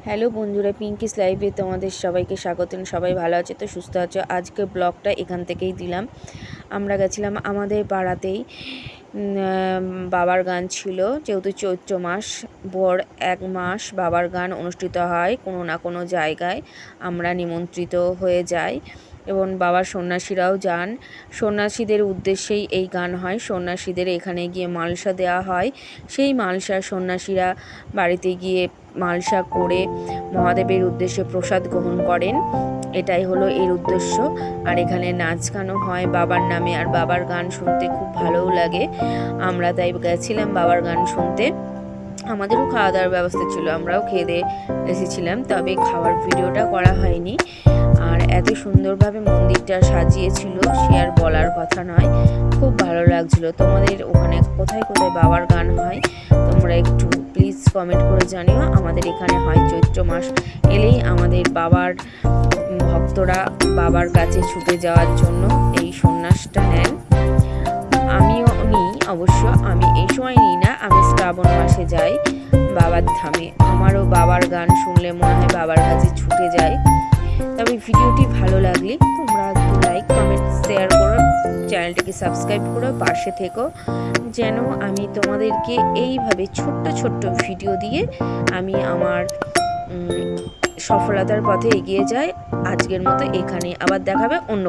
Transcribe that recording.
Hello বন্ধুরা, পিঙ্কিস লাইভে তোমাদের সবাইকে স্বাগত। সবাই ভালো আছে তো, সুস্থ আছো? আজকে ব্লগটা এখান থেকেই দিলাম। আমরা গেছিলাম আমাদের পাড়াতেই, বাবার গান ছিল। যেহেতু চৈত্র মাস, ভর 1 মাস বাবার গান অনুষ্ঠিত হয় কোনো না কোনো জায়গায়। আমরা নিমন্ত্রিত হয়ে যাই এবং বাবার সন্ন্যাসীরাও যান। সন্ন্যাসীদের উদ্দেশ্যেই এই গান হয়। সন্ন্যাসীদের এখানে গিয়ে মালসা দেওয়া হয়। সেই মালসা সন্ন্যাসীরা বাড়িতে গিয়ে মালসা করে মহাদেবের উদ্দেশ্যে প্রসাদ গ্রহণ করেন। এটাই হলো এর উদ্দেশ্য। আর এখানে নাচ গানও হয় বাবার নামে, আর বাবার গান শুনতে খুব ভালোও লাগে। আমরা তাই গেছিলাম বাবার গান শুনতে। আমাদেরও খাওয়া দাওয়ার ব্যবস্থা ছিল, আমরাও খেয়ে দিয়ে এসেছিলাম, তবে খাওয়ার ভিডিওটা করা হয়নি। আর এত সুন্দরভাবে মন্দিরটা সাজিয়েছিল সে আর বলার কথা নয়, খুব ভালো লাগছিল। তোমাদের ওখানে কোথায় কোথায় বাবার গান হয় তোমরা একটু প্লিজ কমেন্ট করে জানিও। আমাদের এখানে হয় চৈত্র মাস এলেই আমাদের বাবার ভক্তরা বাবার কাছে ছুটে যাওয়ার জন্য এই সন্ন্যাসটা নেন। আমিও নিই অবশ্য, আমি এই সময় নিই না, আমি শ্রাবণ মাসে যাই বাবার ধামে। আমারও বাবার গান শুনলে মনে হয় বাবার কাছে ছুটে যায়। তবে ভিডিওটি ভালো লাগলে তোমরা একটু লাইক, কমেন্ট, শেয়ার করো, চ্যানেলটিকে সাবস্ক্রাইব করো, পাশে থেকো, যেন আমি তোমাদেরকে এইভাবে ছোট্ট ছোট্ট ভিডিও দিয়ে আমি আমার সফলতার পথে এগিয়ে যাই। আজকের মতো এখানে, আবার দেখাবে অন্য